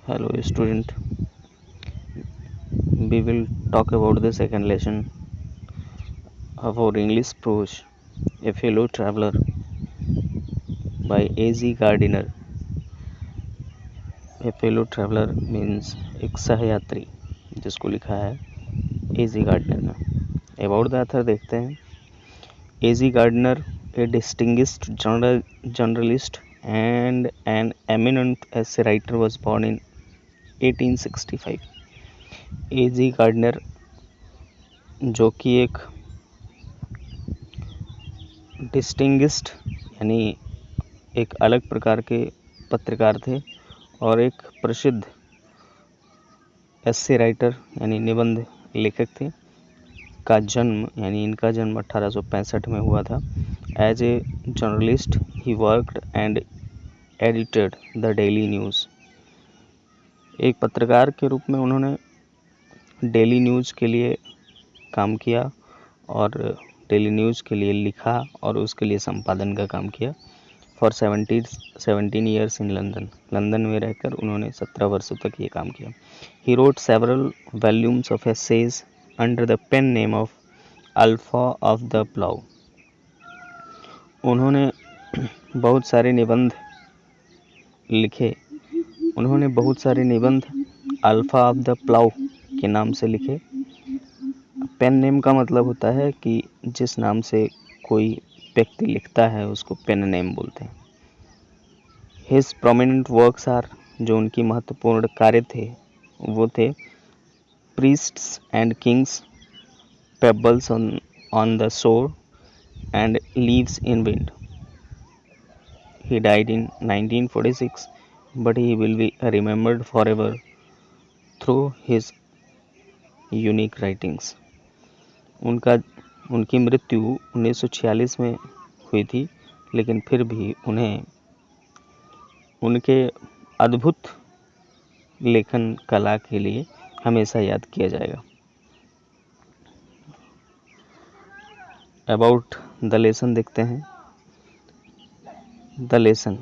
Hello student, we will talk about the second lesson of our English prose, A Fellow Traveler by A.Z. Gardiner. A Fellow Traveler means एक सहयात्री, जिसको लिखा है A.Z. Gardiner ने। About the author देखते हैं। A.Z. Gardiner, a distinguished journalist and an eminent essay writer, was born in 1865. A.Z. Gardiner, जो कि एक डिस्टिंग्विश्ड यानी एक अलग प्रकार के पत्रकार थे और एक प्रसिद्ध एस्से राइटर यानी निबंध लेखक थे, का जन्म यानी इनका जन्म 1865 में हुआ था। As a journalist he worked and edited the Daily News. एक पत्रकार के रूप में उन्होंने डेली न्यूज़ के लिए काम किया और डेली न्यूज़ के लिए लिखा और उसके लिए संपादन का काम किया। फॉर 17 ईयर्स इन लंदन में रहकर उन्होंने 17 वर्षों तक ये काम किया। He wrote several volumes of essays under the pen name of Alpha of the Plough. उन्होंने बहुत सारे निबंध अल्फा ऑफ द प्लाउ के नाम से लिखे। पेन नेम का मतलब होता है कि जिस नाम से कोई व्यक्ति लिखता है उसको पेन नेम बोलते हैं। हिज प्रोमिनेंट वर्क्स आर, जो उनकी महत्वपूर्ण कार्य थे वो थे priests and kings, pebbles on the shore and leaves in wind. He died in 1946, but he will be remembered forever through his unique writings. उनकी मृत्यु 1946 में हुई थी, लेकिन फिर भी उन्हें उनके अद्भुत लेखन कला के लिए हमेशा याद किया जाएगा। अबाउट द लेसन देखते हैं। द लेसन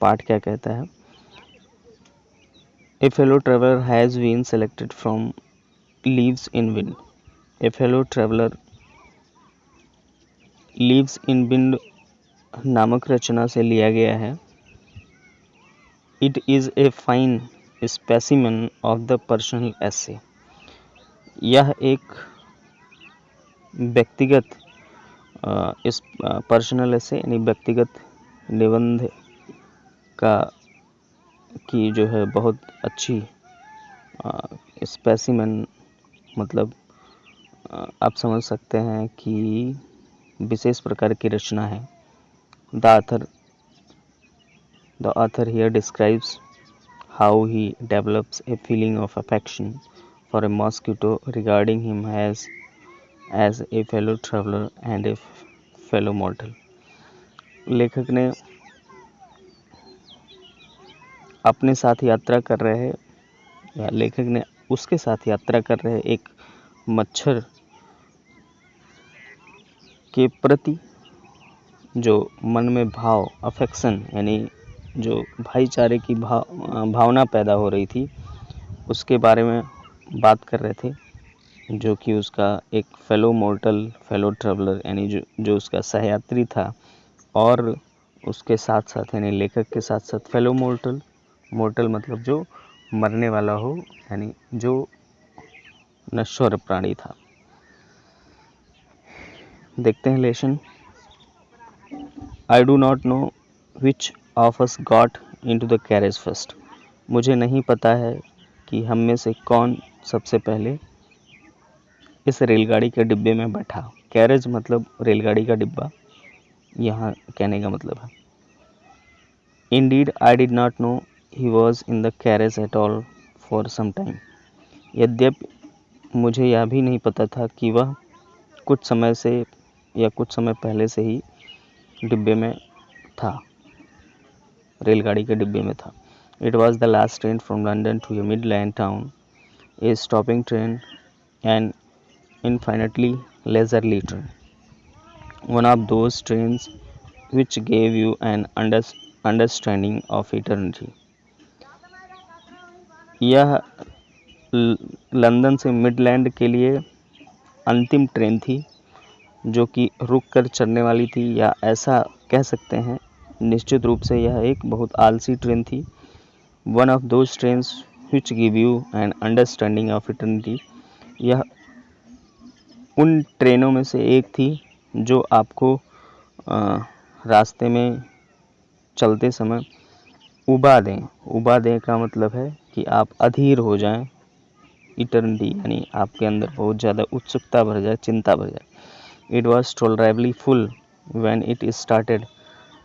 पाठ क्या कहता है। A fellow traveller has been selected from leaves in wind. A fellow traveller leaves in wind नामक रचना से लिया गया है। It is a fine specimen of the personal essay. यह एक व्यक्तिगत इस पर्सनल एसे यानी व्यक्तिगत निबंध की जो है बहुत अच्छी स्पेसिमेन मतलब आप समझ सकते हैं कि विशेष प्रकार की रचना है। The author here describes how he develops a feeling of affection for a mosquito, regarding him as a fellow traveler and a fellow mortal. लेखक ने अपने साथ यात्रा कर रहे या लेखक ने उसके साथ यात्रा कर रहे एक मच्छर के प्रति जो मन में भाव अफेक्शन यानी जो भाईचारे की भावना पैदा हो रही थी उसके बारे में बात कर रहे थे, जो कि उसका एक फेलो ट्रेवलर यानी जो उसका सहयात्री था और उसके साथ साथ यानी लेखक के साथ साथ फेलो मोर्टल मतलब जो मरने वाला हो यानी जो नश्वर प्राणी था। देखते हैं lesson. I do not know which of us got into the carriage first. मुझे नहीं पता है कि हम में से कौन सबसे पहले इस रेलगाड़ी के डिब्बे में बैठा। कैरेज मतलब रेलगाड़ी का डिब्बा, यहाँ कहने का मतलब है। Indeed I did not know he was in the carriage at all for some time. यद्यपि मुझे यह भी नहीं पता था कि वह कुछ समय पहले से ही डिब्बे में था, रेलगाड़ी के डिब्बे में था। It was the last train from London to a Midland town, a stopping train and infinitely leisurely train, one of those trains which gave you an understanding of eternity. यह लंदन से मिडलैंड के लिए अंतिम train थी जो कि रुक कर चलने वाली थी, या ऐसा कह सकते हैं निश्चित रूप से यह एक बहुत आलसी ट्रेन थी। One of those trains which give you an understanding of eternity. यह उन ट्रेनों में से एक थी जो आपको रास्ते में चलते समय उबा दें का मतलब है कि आप अधीर हो जाएं, इटर्निटी यानी आपके अंदर बहुत ज़्यादा उत्सुकता भर जाए, चिंता भर जाए। It was tolerably full when it started.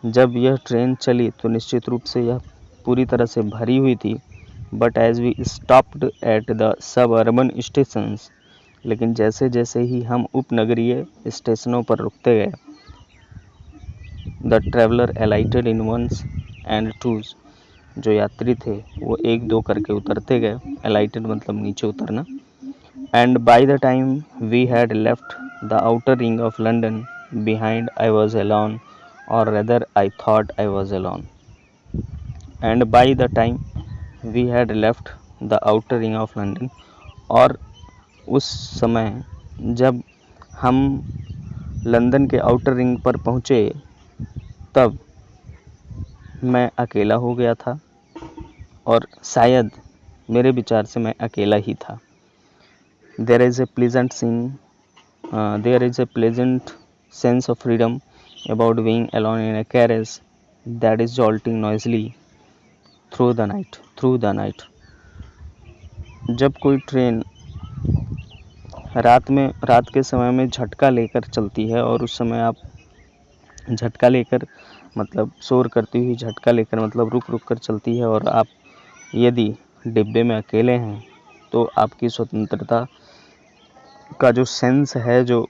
जब यह ट्रेन चली तो निश्चित रूप से यह पूरी तरह से भरी हुई थी। But as we stopped at the suburban stations, लेकिन जैसे जैसे ही हम उपनगरीय स्टेशनों पर रुकते गए, the traveller alighted in ones and twos. जो यात्री थे वो एक दो करके उतरते गए, अलाइटेड मतलब नीचे उतरना। And by the time we had left the outer ring of London behind I was alone, और rather I thought I was alone. And by the time we had left the outer ring of London, और उस समय जब हम London के outer ring पर पहुँचे तब मैं अकेला हो गया था, और शायद मेरे विचार से मैं अकेला ही था। There is a pleasant sense of freedom about being alone in a carriage that is jolting noisily through the night. जब कोई ट्रेन रात के समय में झटका लेकर चलती है, और उस समय आप झटका लेकर मतलब शोर करती हुई झटका लेकर मतलब रुक रुक कर चलती है, और आप यदि डिब्बे में अकेले हैं तो आपकी स्वतंत्रता का जो सेंस है, जो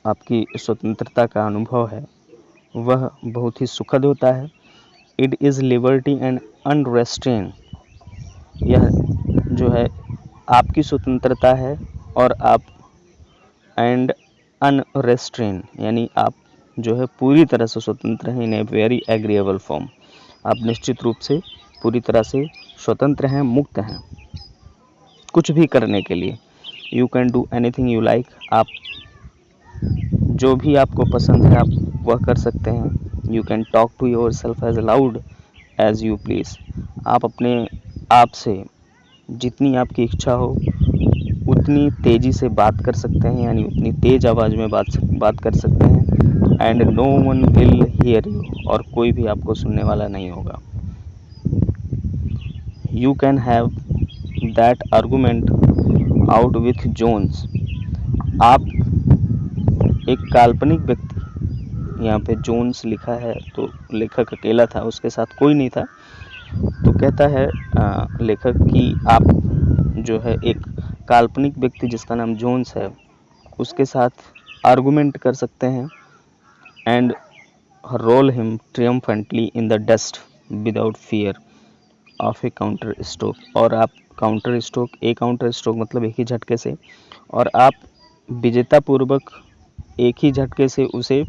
आपकी स्वतंत्रता का अनुभव है, वह बहुत ही सुखद होता है। It is liberty and unrestraint. यह जो है आपकी स्वतंत्रता है, और आप एंड अनरेस्ट्रेन यानी आप जो है पूरी तरह से स्वतंत्र हैं, इन ए वेरी एग्रीएबल फॉर्म। आप निश्चित रूप से पूरी तरह से स्वतंत्र हैं, मुक्त हैं कुछ भी करने के लिए। You can do anything you like. आप जो भी आपको पसंद है आप वह कर सकते हैं। You can talk to yourself as loud as you please. आप अपने आप से जितनी आपकी इच्छा हो उतनी तेज़ी से बात कर सकते हैं, यानी उतनी तेज़ आवाज़ में बात कर सकते हैं। And no one will hear you, और कोई भी आपको सुनने वाला नहीं होगा। You can have that argument out with Jones. आप एक काल्पनिक व्यक्ति, यहाँ पे जोन्स लिखा है तो लेखक अकेला था, उसके साथ कोई नहीं था, तो कहता है लेखक कि आप जो है एक काल्पनिक व्यक्ति जिसका नाम जोन्स है उसके साथ आर्गूमेंट कर सकते हैं। And roll him triumphantly in the dust without fear of a counter stroke. और आप काउंटर स्ट्रोक मतलब एक ही झटके से, और आप विजेतापूर्वक एक ही झटके से उसे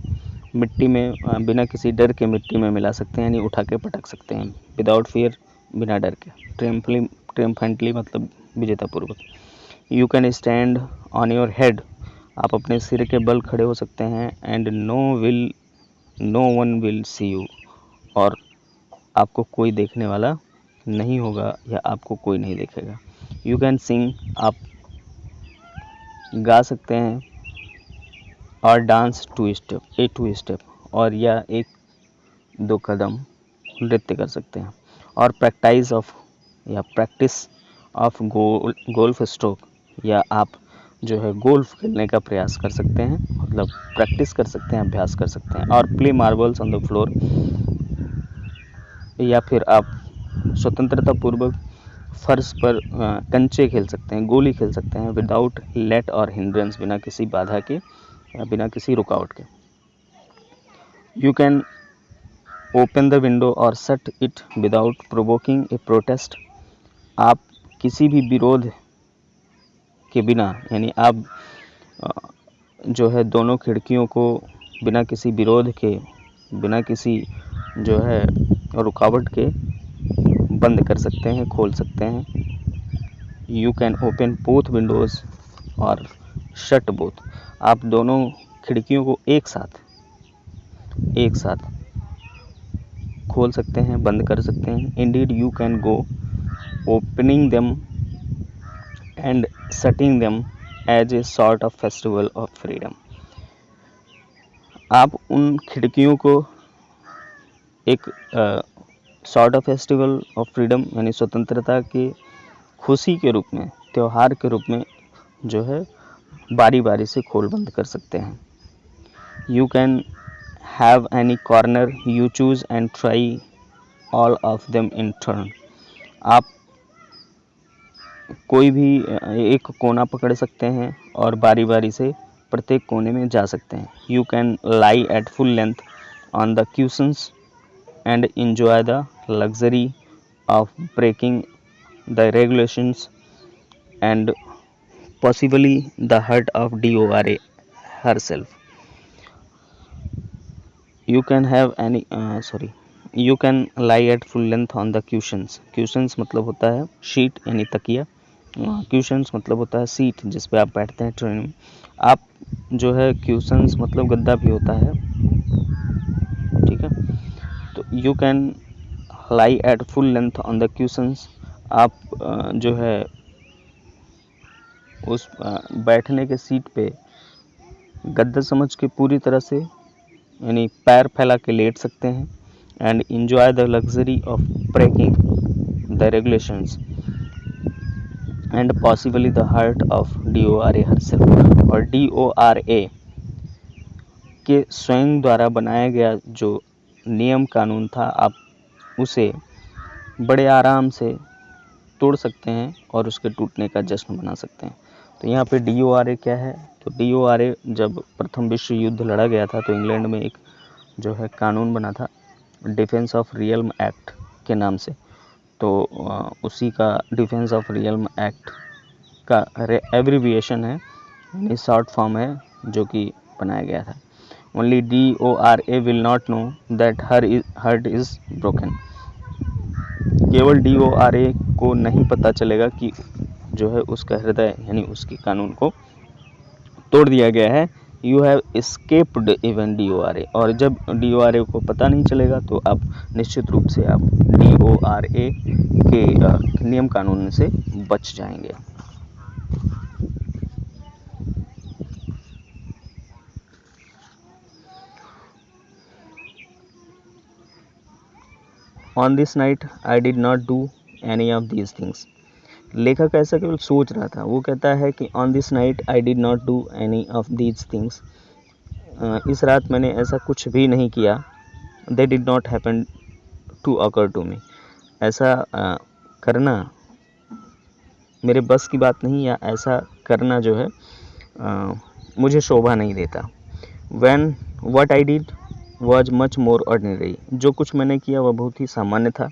मिट्टी में बिना किसी डर के मिट्टी में मिला सकते हैं, यानी उठा के पटक सकते हैं। विदाउट फियर, बिना डर के। ट्रियम्फेंटली मतलब विजेतापूर्वक। You can stand on your head. आप अपने सिर के बल खड़े हो सकते हैं। And no one will see you, और आपको कोई देखने वाला नहीं होगा, या आपको कोई नहीं देखेगा। You can sing. आप गा सकते हैं, और डांस टू स्टेप, और या एक दो कदम नृत्य कर सकते हैं। और प्रैक्टिस ऑफ गोल्फ स्ट्रोक, या आप जो है गोल्फ खेलने का प्रयास कर सकते हैं, मतलब प्रैक्टिस कर सकते हैं, अभ्यास कर सकते हैं। और play marbles on the floor, या फिर आप स्वतंत्रता पूर्वक फर्श पर कंचे खेल सकते हैं, गोली खेल सकते हैं। विदाउट लेट और हिंड्रेंस, बिना किसी बाधा के या बिना किसी रुकावट के। You can open the window और shut it without provoking a protest. आप किसी भी विरोध के बिना, यानी आप जो है दोनों खिड़कियों को बिना किसी विरोध के, बिना किसी जो है रुकावट के बंद कर सकते हैं, खोल सकते हैं। You can open both Windows और शट बोथ, आप दोनों खिड़कियों को एक साथ खोल सकते हैं, बंद कर सकते हैं। Indeed you can go opening them and shutting them as a sort of festival of freedom, आप उन खिड़कियों को एक sort of festival of freedom यानी स्वतंत्रता की खुशी के रूप में, त्यौहार के रूप में जो है बारी बारी से खोल बंद कर सकते हैं। You can have any corner you choose and try all of them in turn, आप कोई भी एक कोना पकड़ सकते हैं और बारी बारी से प्रत्येक कोने में जा सकते हैं। You can lie at full length on the cushions and enjoy the luxury of breaking the regulations and possibly the hurt of DORA herself. You can have any you can lie at full length on the cushions. Cushions मतलब होता है sheet यानी तकिया, cushions मतलब होता है seat जिस पे आप बैठते हैं ट्रेन में। आप जो है cushions मतलब गद्दा भी होता है, ठीक है। तो you can lie at full length on the cushions, आप जो है उस बैठने के सीट पे गद्दा समझ के पूरी तरह से यानी पैर फैला के लेट सकते हैं। And enjoy the luxury of breaking the regulations and possibly the heart of DORA herself, और DORA के स्वयं द्वारा बनाया गया जो नियम कानून था, आप उसे बड़े आराम से तोड़ सकते हैं और उसके टूटने का जश्न मना सकते हैं। तो यहाँ पे DORA क्या है, तो DORA जब प्रथम विश्व युद्ध लड़ा गया था तो इंग्लैंड में एक जो है कानून बना था डिफेंस ऑफ रियल्म एक्ट के नाम से। तो उसी का डिफेंस ऑफ रियल्म एक्ट का एब्रीविएशन है यानी शॉर्ट फॉर्म है जो कि बनाया गया था। Only DORA will not know that hurt is broken, केवल DORA को नहीं पता चलेगा कि जो है उसका हृदय यानी उसकी कानून को तोड़ दिया गया है। You have escaped even DORA, और जब DORA को पता नहीं चलेगा तो आप निश्चित रूप से आप DORA के नियम कानून से बच जाएंगे। On this night I did not do any of these things. लेखक ऐसा केवल सोच रहा था, वो कहता है कि on this night I did not do any of these things. इस रात मैंने ऐसा कुछ भी नहीं किया। They did not happen to occur to me. ऐसा करना मेरे बस की बात नहीं, या ऐसा करना जो है मुझे शोभा नहीं देता। When what I did was much more ordinary. जो कुछ मैंने किया वह बहुत ही सामान्य था।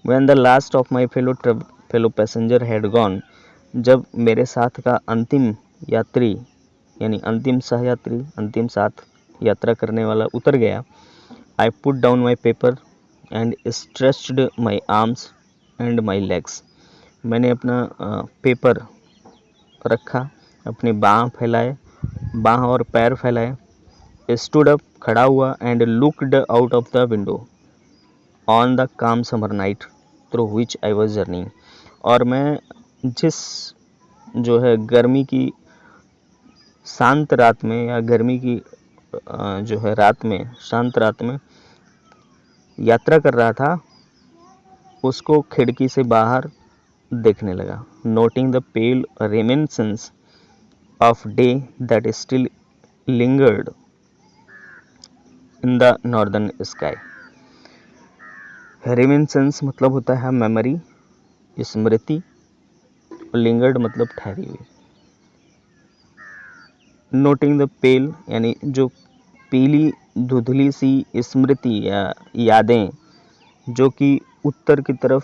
When the last of my fellow passenger had gone, जब मेरे साथ का अंतिम यात्री यानी अंतिम सहयात्री, अंतिम साथ यात्रा करने वाला उतर गया, I put down my paper and stretched my arms and my legs. मैंने अपना पेपर रखा, अपने बाँह और पैर फैलाए, stood up खड़ा हुआ, and looked out of the window on the calm summer night through which I was journeying. और मैं जिस जो है गर्मी की शांत रात में या गर्मी की जो है रात में, शांत रात में यात्रा कर रहा था, उसको खिड़की से बाहर देखने लगा। Noting the pale reminiscence of day that still lingered in the northern sky. Reminiscence मतलब होता है मेमोरी, स्मृति, और lingered मतलब ठहरी हुई। Noting the pale यानी जो पीली धुंधली सी स्मृति या यादें जो कि उत्तर की तरफ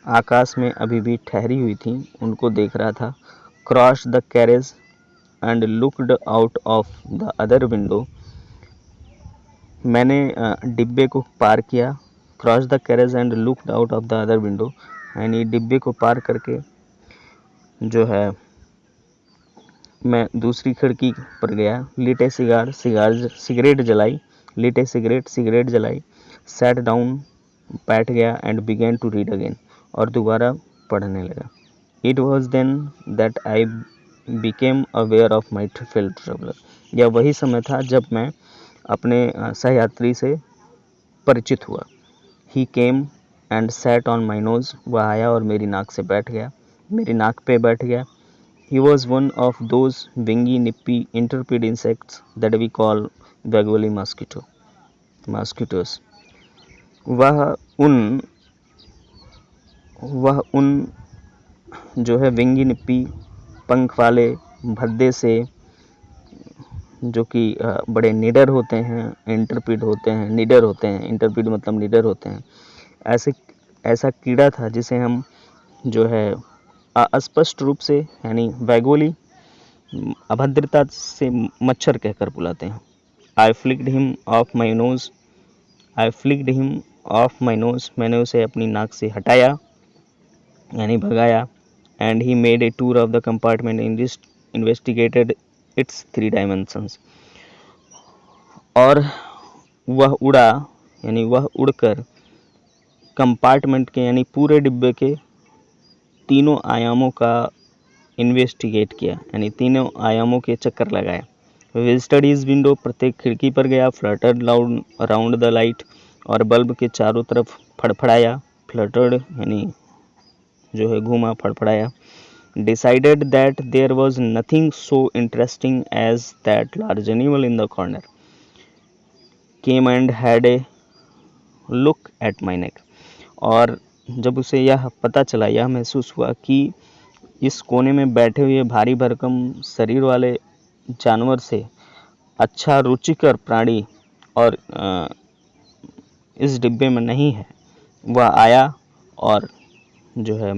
आकाश में अभी भी ठहरी हुई थी, उनको देख रहा था। Crossed the carriage and looked out of the other window. मैंने डिब्बे को पार किया, cross the carriage and looked out of the other window, यानी डिब्बे को पार करके जो है मैं दूसरी खिड़की पर गया। लीट ए सिगरेट जलाई, लीट ए सिगरेट जलाई, सैट डाउन, बैठ गया, and began to read again, और दोबारा पढ़ने लगा। It was then that I became aware of my fellow traveller, यह वही समय था जब मैं अपने सहयात्री से परिचित हुआ। He came and sat on my nose, वह आया और मेरी नाक से बैठ गया, मेरी नाक पे बैठ गया। He was one of those wingy, nippy, interpret insects that we call Bagwali mosquitoes. वह उन जो है विंगी निप्पी पंख वाले भद्दे से, जो कि बड़े निडर होते हैं, इंटरप्रीड होते हैं, निडर होते हैं, इंटरप्रीड मतलब निडर होते हैं, ऐसा कीड़ा था जिसे हम जो है अस्पष्ट रूप से यानी वैगोली अभद्रता से मच्छर कहकर बुलाते हैं। I flicked him off my nose, मैंने उसे अपनी नाक से हटाया यानी भगाया। And he made a tour of the compartment, investigated its 3 dimensions, और वह उड़कर कंपार्टमेंट के यानी पूरे डिब्बे के तीनों आयामों का इन्वेस्टिगेट किया, यानी तीनों आयामों के चक्कर लगाए। विजिटेड हिज विंडो, प्रत्येक खिड़की पर गया। Fluttered loud around the light, और बल्ब के चारों तरफ फड़फड़ाया। फ्लटर्ड यानी जो है घूमा, फड़फड़ाया। Decided that there was nothing so interesting as that large animal in the corner, came and had a look at my neck, और जब उसे यह पता चला, यह महसूस हुआ कि इस कोने में बैठे हुए भारी भरकम शरीर वाले जानवर से अच्छा रुचिकर प्राणी और इस डिब्बे में नहीं है, वह आया और जो है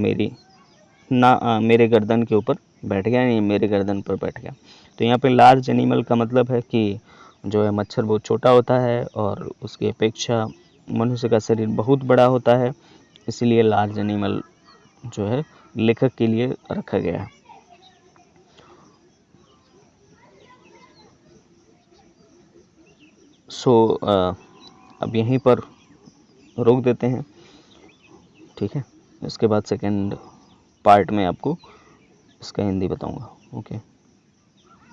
मेरे गर्दन के ऊपर बैठ गया, यानी मेरे गर्दन पर बैठ गया। तो यहाँ पे लार्ज एनिमल का मतलब है कि जो है मच्छर बहुत छोटा होता है और उसकी अपेक्षा मनुष्य का शरीर बहुत बड़ा होता है, इसीलिए लार्ज एनिमल जो है लेखक के लिए रखा गया है। अब यहीं पर रोक देते हैं, ठीक है। इसके बाद सेकंड पार्ट में आपको इसका हिंदी बताऊंगा। ओके।